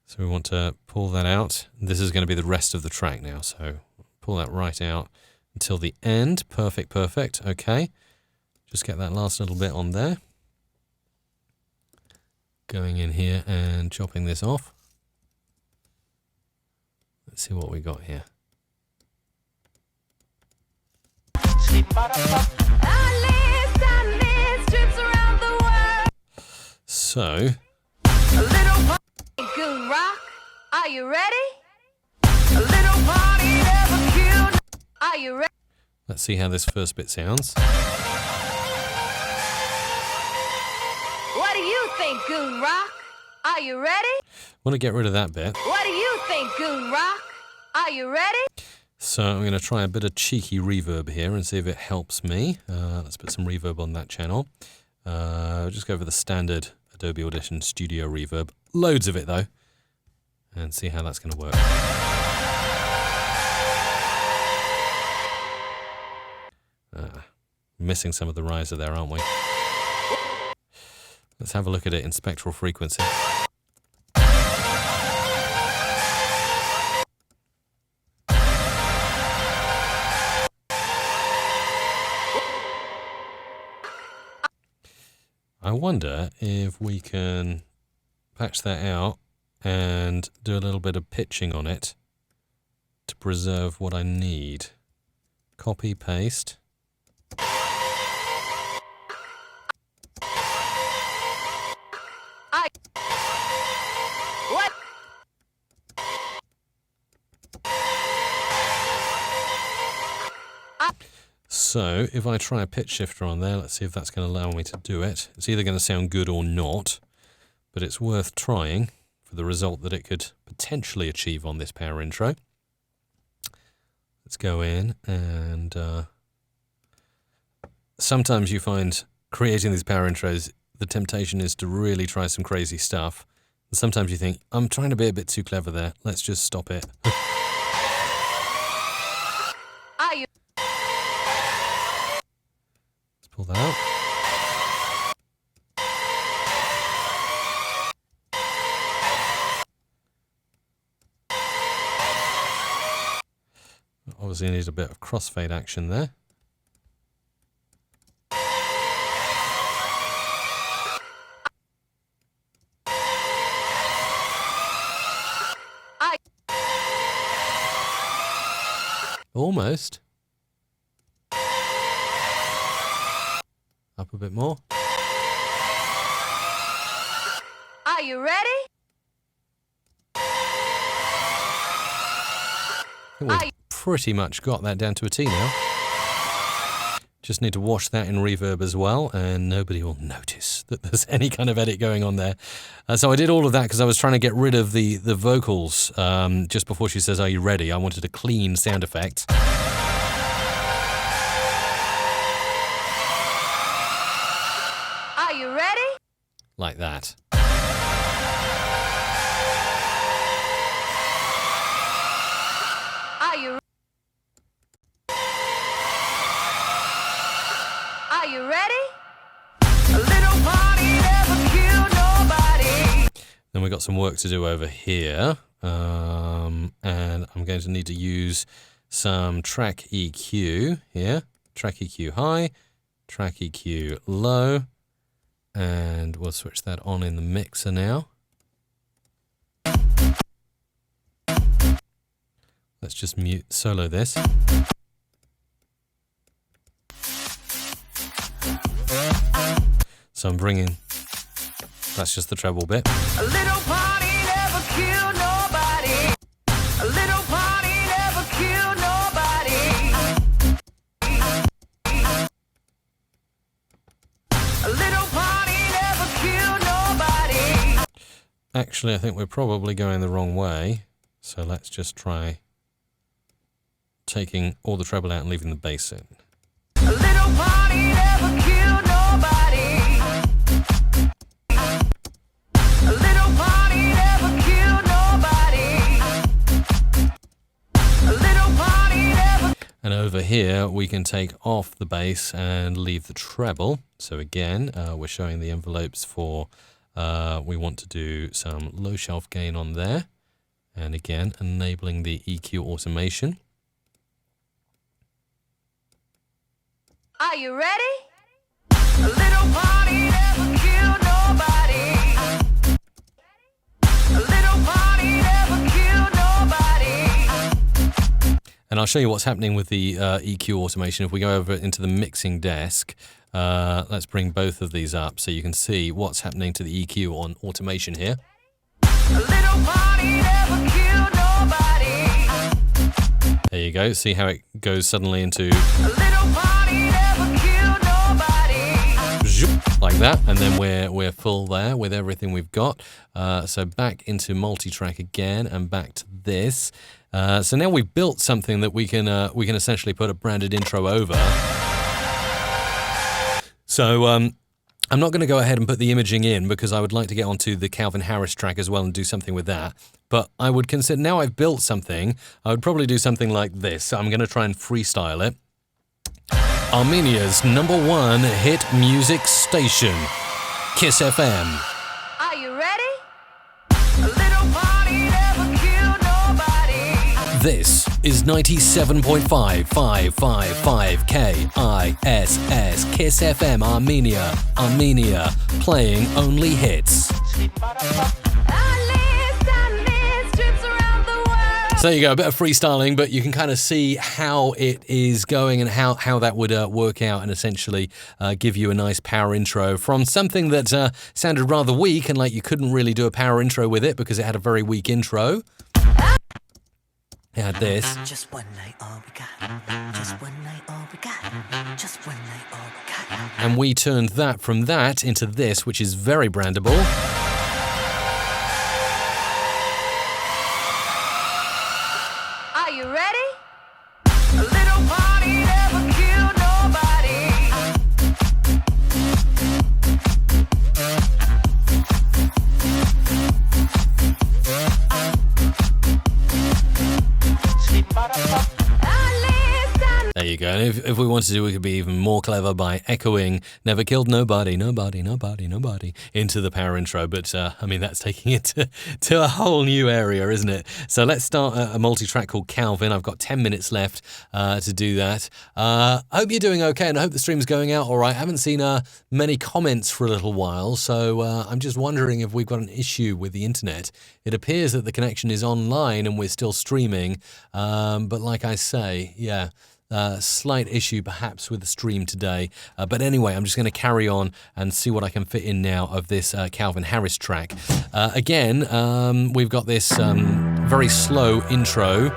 So we want to pull that out. This is going to be the rest of the track now. So pull that right out until the end. Perfect, perfect. Okay. Just get that last little bit on there. Going in here and chopping this off. Let's see what we got here. So... Goon Rock, are you ready? A little party never killed. Are you ready? let's see how this first bit sounds. What do you think, Goon Rock? Are you ready? Want to get rid of that bit. What do you think, Goon Rock? Are you ready? So I'm going to try a bit of cheeky reverb here and see if it helps me. Let's put some reverb on that channel. Just go for the standard Adobe Audition Studio reverb. Loads of it, though. And see how that's going to work. Missing some of the riser there, aren't we? Let's have a look at it in spectral frequency. I wonder if we can patch that out and do a little bit of pitching on it to preserve what I need. Copy, paste. What? So if I try a pitch shifter on there, let's see if that's going to allow me to do it. It's either going to sound good or not, but it's worth trying for the result that it could potentially achieve on this power intro. Let's go in and sometimes you find creating these power intros, the temptation is to really try some crazy stuff. And sometimes you think, I'm trying to be a bit too clever there. Let's just stop it. Are you? Let's pull that out. Obviously need a bit of crossfade action there. Almost. Up a bit more. Are you ready? I think we've pretty much got that down to a T now. Just need to wash that in reverb as well, and nobody will notice that there's any kind of edit going on there. So I did all of that because I was trying to get rid of the vocals just before she says, "Are you ready?" I wanted a clean sound effect. Are you ready? Like that. Are you? Are you ready? A little party never killed nobody. Then we've got some work to do over here. And I'm going to need to use some track EQ here. Track EQ high, track EQ low. And we'll switch that on in the mixer now. Let's just mute solo this. So I'm bringing, that's just the treble bit. A little party never killed nobody. A little party never killed nobody. A little party never killed nobody. Actually, I think we're probably going the wrong way. So let's just try taking all the treble out and leaving the bass in. A little party never killed nobody. A little party never killed nobody. A little party never. And over here, we can take off the bass and leave the treble. So again, we're showing the envelopes for, we want to do some low shelf gain on there. And again, enabling the EQ automation. Are you ready? A little party never killed nobody. A little party never killed nobody. And I'll show you what's happening with the EQ automation. If we go over into the mixing desk, let's bring both of these up so you can see what's happening to the EQ on automation here. A little party never killed nobody. There you go. See how it goes suddenly into A little party never killed nobody. like that, and then we're full there with everything we've got. So back into multi-track again, and back to this. So now we've built something that we can essentially put a branded intro over. So I'm not going to go ahead and put the imaging in because I would like to get onto the Calvin Harris track as well and do something with that. But I would consider, now I've built something, I would probably do something like this. So I'm going to try and freestyle it. Armenia's #1 hit music station, Kiss FM. Are you ready? A little party never killed nobody. This is 97.555 KISS, Kiss FM Armenia, playing only hits. So there you go, a bit of freestyling, but you can kind of see how it is going and how that would work out and essentially give you a nice power intro from something that sounded rather weak and like you couldn't really do a power intro with it because it had a very weak intro. It had this. Just one night, all we got. Just one night, all we got. Just one night, all we got. And we turned that from that into this, which is very brandable. Are you ready? A little party never killed nobody. There you go. And if we wanted to, we could be even more clever by echoing "Never Killed Nobody" into the power intro. But I mean, that's taking it to a whole new area, isn't it? So let's start a multi-track called Calvin. I've got 10 minutes left to do that. I hope you're doing okay, and I hope the stream's going out all right. I haven't seen many comments for a little while, so I'm just wondering if we've got an issue with the internet. It appears that the connection is online and we're still streaming, but like I say, yeah. Slight issue perhaps with the stream today. But anyway, I'm just going to carry on and see what I can fit in now of this Calvin Harris track. Again, we've got this very slow intro,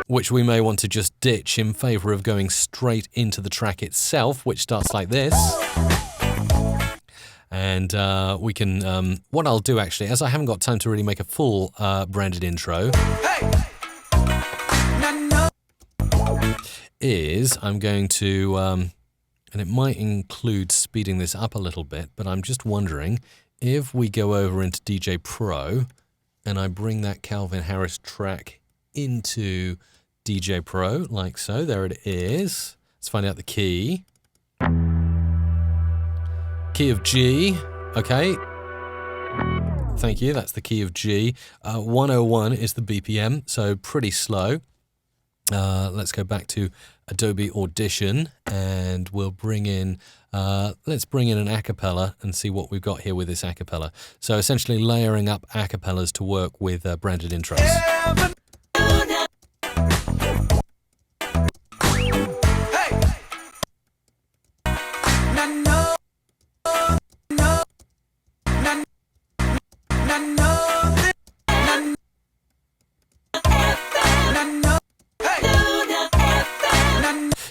which we may want to just ditch in favour of going straight into the track itself, which starts like this. And we can, what I'll do actually, as I haven't got time to really make a full branded intro, is I'm going to, and it might include speeding this up a little bit, but I'm just wondering if we go over into DJ Pro and I bring that Calvin Harris track into DJ Pro, like so. There it is. Let's find out the key. Key of G. Okay. Thank you. That's the key of G. 101 is the BPM, so pretty slow. Let's go back to Adobe Audition and we'll bring in, let's bring in an acapella and see what we've got here with this acapella. So essentially layering up acapellas to work with branded intros.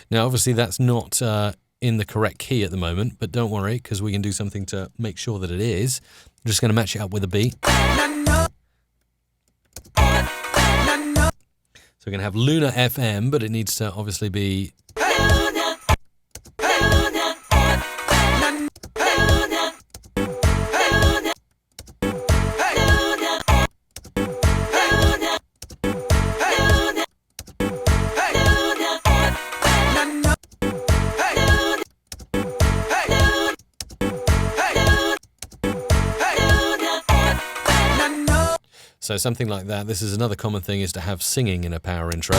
Now, obviously, that's not in the correct key at the moment, but don't worry, because we can do something to make sure that it is. I'm just going to match it up with a beat. So we're going to have Luna FM, but it needs to obviously be... So something like that. This is another common thing, is to have singing in a power intro.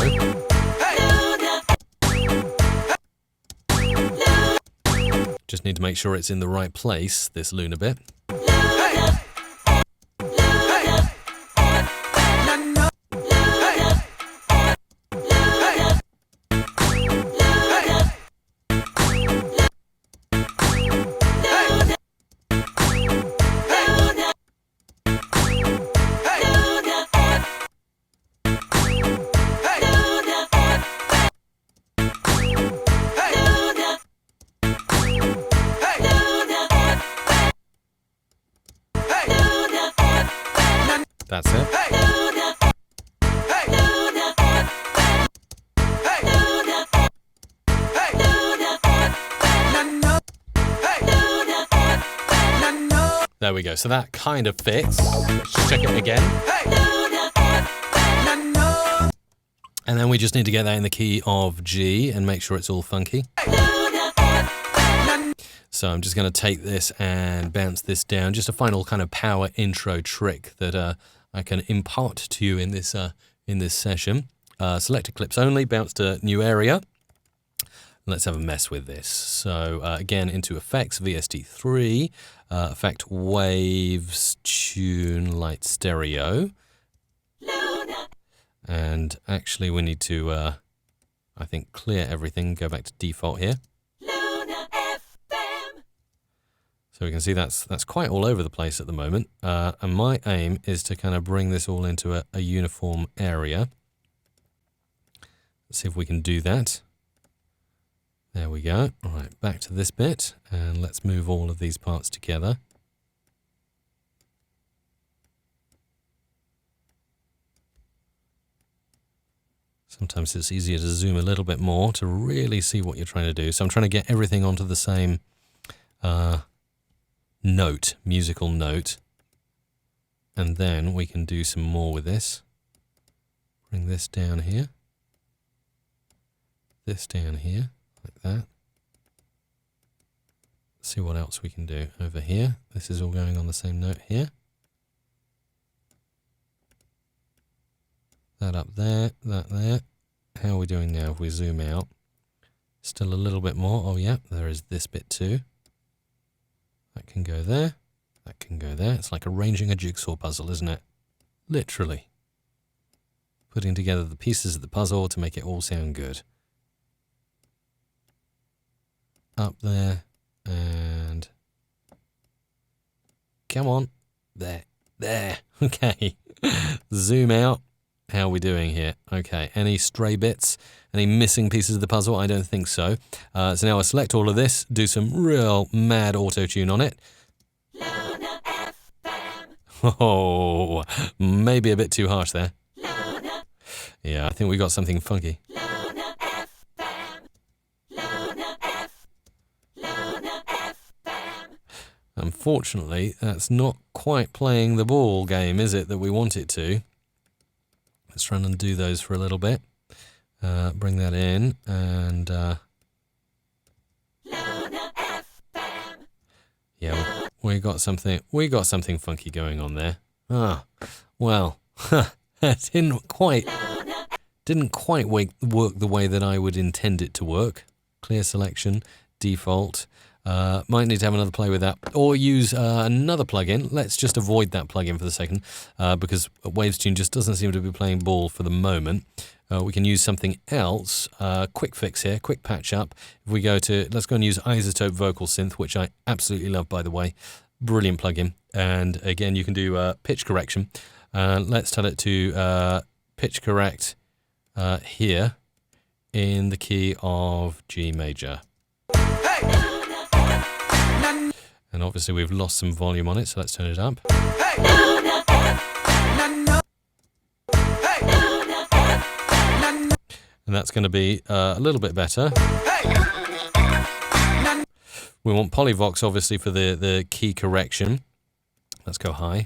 Just need to make sure it's in the right place, this Luna bit. That's it. There we go. So that kind of fits. Let's just check it again. And then we just need to get that in the key of G and make sure it's all funky. So I'm just going to take this and bounce this down. Just a final kind of power intro trick that I can impart to you in this session. Selected clips only, bounce to new area. Let's have a mess with this. So again, into effects, VST3, effect waves, tune, light stereo. And actually we need to, I think, clear everything, go back to default here. So we can see that's quite all over the place at the moment. And my aim is to kind of bring this all into a uniform area. Let's see if we can do that. There we go. All right, back to this bit, and let's move all of these parts together. Sometimes it's easier to zoom a little bit more to really see what you're trying to do. So I'm trying to get everything onto the same note, musical note. And then we can do some more with this. Bring this down here. This down here, like that. Let's see what else we can do over here. This is all going on the same note here. That up there, that there. How are we doing now if we zoom out? Still a little bit more. Oh yeah, there is this bit too. That can go there. That can go there. It's like arranging a jigsaw puzzle, isn't it? Literally. Putting together the pieces of the puzzle to make it all sound good. Up there, and come on, there, okay. Zoom out. How are we doing here? Okay, any stray bits, any missing pieces of the puzzle? I don't think so. So now I select all of this, do some real mad auto-tune on it. Oh, maybe a bit too harsh there. Yeah, I think we got something funky. Unfortunately, that's not quite playing the ball game, is it, that we want it to? Let's try and undo those for a little bit. Bring that in, and yeah, we got something funky going on there. Ah, well, it didn't quite work the way that I would intend it to work. Clear selection, default. Might need to have another play with that, or use another plugin. Let's just avoid that plugin for the second, because WavesTune just doesn't seem to be playing ball for the moment. We can use something else. Quick fix here, quick patch up. If we go to, let's go and use Isotope Vocal Synth, which I absolutely love, by the way. Brilliant plugin. And again, you can do pitch correction. Let's tell it to pitch correct here in the key of G major. And obviously we've lost some volume on it, so let's turn it up. And that's going to be a little bit better. We want Polyvox, obviously, for the key correction. Let's go high.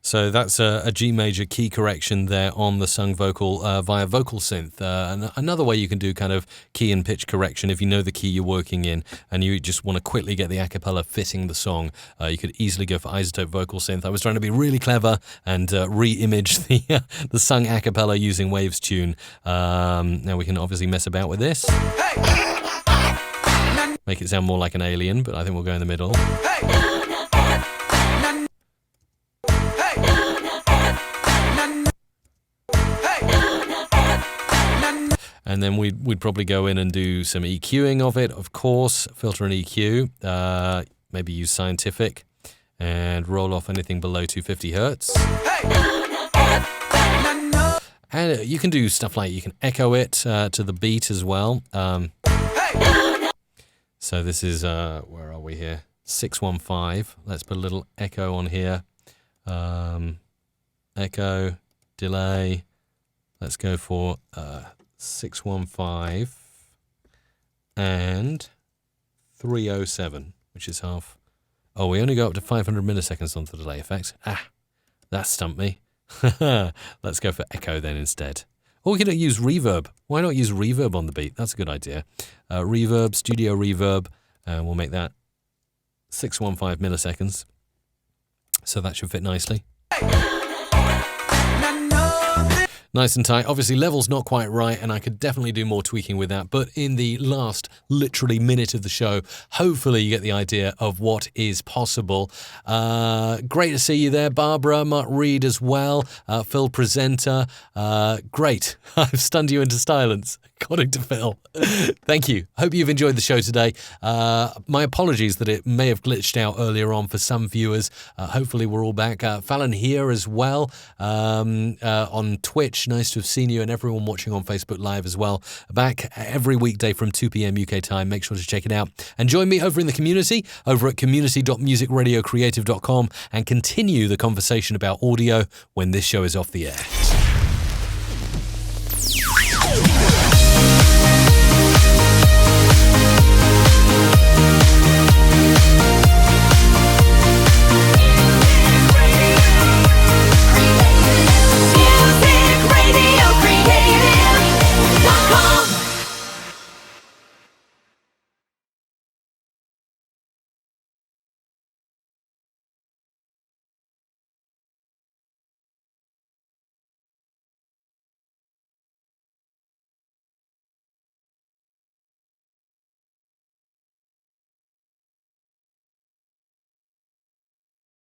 So that's a G major key correction there on the sung vocal via Vocal Synth. Another way you can do kind of key and pitch correction, if you know the key you're working in and you just want to quickly get the a cappella fitting the song, you could easily go for Isotope Vocal Synth. I was trying to be really clever and re-image the sung a cappella using WavesTune. Now we can obviously mess about with this. Make it sound more like an alien, but I think we'll go in the middle. And then we'd probably go in and do some EQing of it, of course, filter and EQ, maybe use Scientific, and roll off anything below 250 hertz. And you can do stuff like you can echo it to the beat as well. So this is, where are we here? 615. Let's put a little echo on here. Echo, delay. Let's go for 615 and 307, which is half. Oh, we only go up to 500 milliseconds on the delay effect. That stumped me. Let's go for echo then instead. Or we could use reverb. Why not use reverb on the beat? That's a good idea. Reverb, studio reverb, and we'll make that 615 milliseconds. So that should fit nicely. Nice and tight. Obviously, level's not quite right, and I could definitely do more tweaking with that. But in the last, literally, minute of the show, hopefully you get the idea of what is possible. Great to see you there, Barbara, Mark Reed as well, Phil Presenter. Great. I've stunned you into silence, according to Phil. Thank you. Hope you've enjoyed the show today. My apologies that it may have glitched out earlier on for some viewers. Hopefully we're all back. Fallon here as well on Twitch. Nice to have seen you, and everyone watching on Facebook Live as well. Back every weekday from 2 p.m. UK time. Make sure to check it out. And join me over in the community, over at community.musicradiocreative.com, and continue the conversation about audio when this show is off the air.